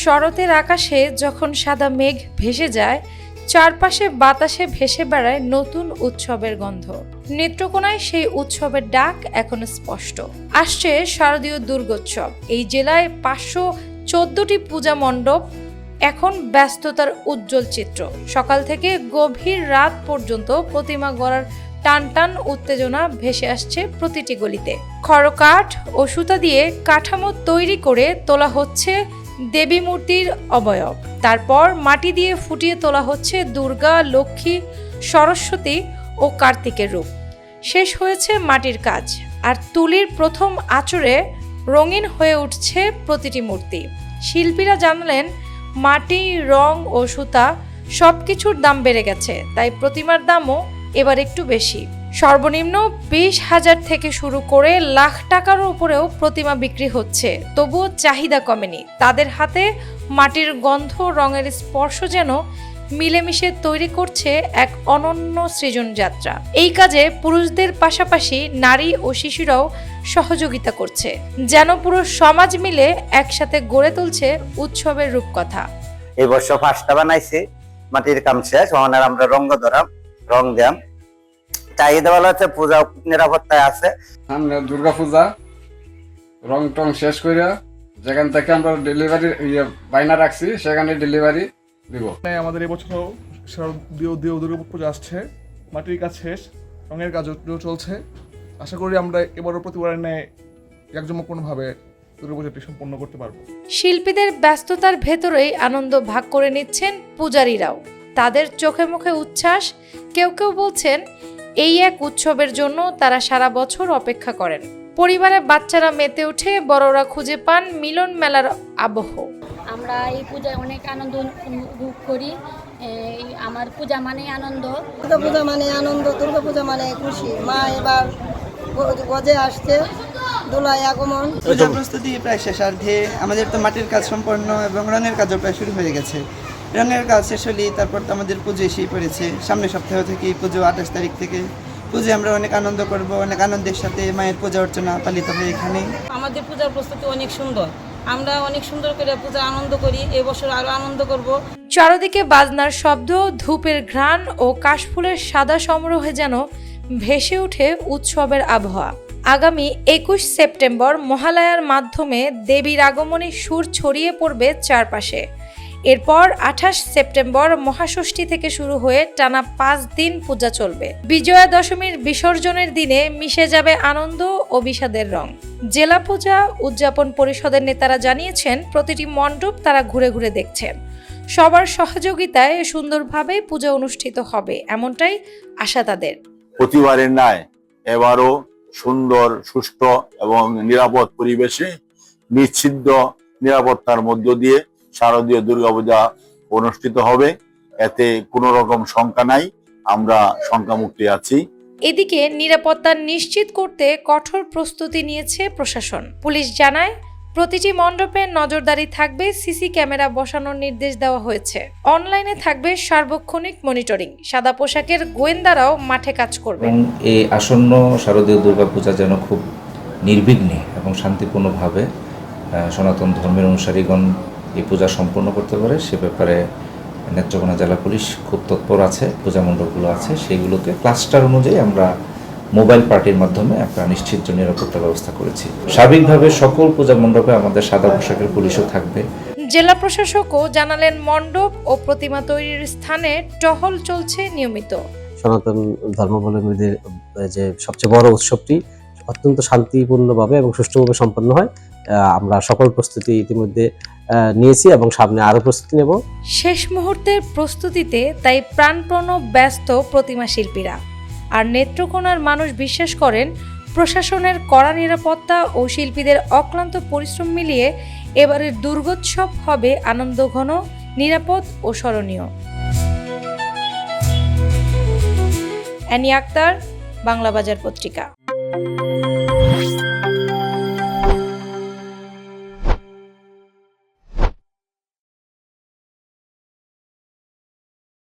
শরতের আকাশে যখন সাদা মেঘ ভেসে যায়, চারপাশে বাতাসে ভেসে বেড়ায় নতুন উৎসবের গন্ধ। নেত্রকোনায় সেই উৎসবের ডাক এখনো স্পষ্ট। আসছে শারদীয় দুর্গোৎসব। এই জেলায় 514টি পূজা মণ্ডপ এখন ব্যস্ততার উজ্জ্বল চিত্র। সকাল থেকে গভীর রাত পর্যন্ত প্রতিমা গড়ার টানটান উত্তেজনা ভেসে আসছে প্রতিটি গলিতে। খড়কাঠ ও সুতা দিয়ে কাঠামো তৈরি করে তোলা হচ্ছে দেবী মূর্তির অবয়ব। তারপর মাটি দিয়ে ফুটিয়ে তোলা হচ্ছে দুর্গা, লক্ষ্মী, সরস্বতী ও কার্তিকের রূপ। শেষ হয়েছে মাটির কাজ, আর তুলির প্রথম আঁচড়ে রঙিন হয়ে উঠছে প্রতিটি মূর্তি। শিল্পীরা জানালেন, মাটি, রং ও সুতা সবকিছুর দাম বেড়ে গেছে, তাই প্রতিমার দামও এবার একটু বেশি। সর্বনিম্ন 20,000 থেকে শুরু করে লাখ টাকার উপরেও প্রতিমা বিক্রি হচ্ছে। তবুও চাহিদা কমেনি। তাদের হাতে মাটির গন্ধ, রঙের স্পর্শ যেন মিলেমিশে তৈরি করছে এক অনন্য সৃজন যাত্রা। এই কাজে পুরুষদের পাশাপাশি নারী ও শিশুরাও সহযোগিতা করছে, যেন পুরো সমাজ মিলে একসাথে গড়ে তুলছে উৎসবের রূপকথা। এই বছর ফার্স্টটা বানাইছে, মাটির কাম শেষ, আমরা রং দিলাম। চাহিদা বলা হচ্ছে, পূজা নিরাপত্তায় আছে। আমরা দুর্গা পূজা রং টং শেষ করে যেখান থেকে আমরা ডেলিভারি বাইনা রাখছি সেখানে ডেলিভারি দিব। আমাদের এবছরও শারদীয় দুর্গা পূজা আসছে, মাটির কাজ শেষ, রঙের কাজও চলছে। আশা করি আমরা এবারও প্রতিবারের ন্যায় জাঁকজমকপূর্ণভাবে দুর্গাপূজাটি সম্পন্ন করতে পারবো। শিল্পীদের ব্যস্ততার ভেতরেই আনন্দ ভাগ করে নিচ্ছেন পূজারীরাও। তাদের চোখে মুখে উচ্ছ্বাস। কেউ কেউ বলছেন, এই এক উৎসবের জন্য তারা সারা বছর অপেক্ষা করেন। পরিবারের বাচ্চারা মেতে উঠে, বড়রা খুঁজে পান মিলন মেলার আবহ। আমরা এই পূজায় অনেক আনন্দ উপভোগ করি। আমার পূজা মানে আনন্দ, দুর্গা পূজা মানে আনন্দ, দুর্গা পূজা মানে খুশি। মা এবার গজে আসছে, দোলায় আগমন। পূজা প্রস্তুতি প্রায় শেষার্ধে। আমাদের তো মাটির কাজ সম্পন্ন এবং রঙের কাজও প্রায় শুরু হয়ে গেছে। রঙের কাজ শেষ হলেই তারপর তো আমাদের পুজো এসেই পড়েছে। সামনের সপ্তাহ থেকে পুজো, 28 তারিখ থেকে পুজো। আমরা অনেক আনন্দ করব, অনেক আনন্দের সাথে মায়ের পূজা অর্চনা পালিত হবে এখানে। আমাদের পূজার প্রস্তুতি অনেক সুন্দর, আমরা অনেক সুন্দর করে পূজা আনন্দ করি। এবছর আরো আনন্দ করব। চারদিকে বাজনার শব্দ, ধূপের ঘ্রাণ ও কাশফুলের সাদা সমারোহে যেন ভেসে ওঠে উৎসবের আবহাওয়া। আগামী 21 সেপ্টেম্বর মহালয়ার মাধ্যমে দেবীর আগমনী সুর ছড়িয়ে পড়বে চারপাশে। এরপর 28 সেপ্টেম্বর মহাষষ্ঠী থেকে শুরু হয়ে টানা 5 দিন পূজা চলবে। বিজয়া দশমীর বিসর্জনের দিনে মিশে যাবে আনন্দ ও বিষাদের রং। জেলা পূজা উদযাপন পরিষদের নেতারা জানিয়েছেন, প্রতিটি মণ্ডপ তারা ঘুরে ঘুরে দেখছেন। সবার সহযোগিতায় সুন্দরভাবে পূজা অনুষ্ঠিত হবে, এমনটাই আশা তাদের। প্রতিবারের ন্যায় এবারও সুন্দর, সুষ্ঠু এবং নিরাপদ পরিবেশে নিশ্চিদ্র নিরাপত্তার মধ্য দিয়ে শারদীয় দুর্গাপূজা অনুষ্ঠিত হবে। এতে কোনো রকম শঙ্কা নাই, আমরা শঙ্কামুক্তি আছি। এদিকে নিরাপত্তা নিশ্চিত করতে কঠোর প্রস্তুতি নিয়েছে প্রশাসন। পুলিশ জানায়, প্রতিটি মণ্ডপে নজরদারি থাকবে, সিসি ক্যামেরা বসানোর নির্দেশ দেওয়া হয়েছে। অনলাইনে থাকবে সার্বক্ষণিক মনিটরিং। সাদা পোশাকের গোয়েন্দারাও মাঠে কাজ করবে। এই আসন্ন শারদীয় দুর্গাপূজা যেন খুব নির্বিঘ্নে এবং শান্তিপূর্ণভাবে সনাতন ধর্মের অনুসারীগণ এই পূজা সম্পন্ন করতে পারে, সে ব্যাপারে নেত্রকোনা জেলা পুলিশ খুব তৎপর আছে। পূজা মণ্ডপগুলো আছে, সেইগুলোকে ক্লাস্টার অনুযায়ী আমরা মোবাইল পার্টির মাধ্যমে একটা নিশ্চিত নিরাপত্তা ব্যবস্থা করেছি। স্বাভাবিকভাবে সকল পূজা মণ্ডপে আমাদের সাদা পোশাকের পুলিশও থাকবে। জেলা প্রশাসকও জানালেন, মণ্ডপ ও প্রতিমা তৈরির স্থানে টহল চলছে নিয়মিত। সনাতন ধর্মাবলম্বীদের যে সবচেয়ে বড় উৎসবটি অত্যন্ত শান্তিপূর্ণভাবে এবং সুষ্ঠুভাবে সম্পন্ন হয়। আমরা সকল প্রস্তুতি ইতিমধ্যে নিয়েছি এবং সামনে আরো প্রস্তুতি নেব। শেষ মুহূর্তের প্রস্তুতিতে তাই প্রাণপণ ব্যস্ত প্রতিমা শিল্পীরা। আর নেত্রকোনার মানুষ বিশ্বাস করেন, প্রশাসনের কড়া নিরাপত্তা ও শিল্পীদের অক্লান্ত পরিশ্রম মিলিয়ে এবারের দুর্গোৎসব হবে আনন্দঘন, নিরাপদ ও স্মরণীয়। অ্যানি আক্তার, বাংলা বাজার পত্রিকা।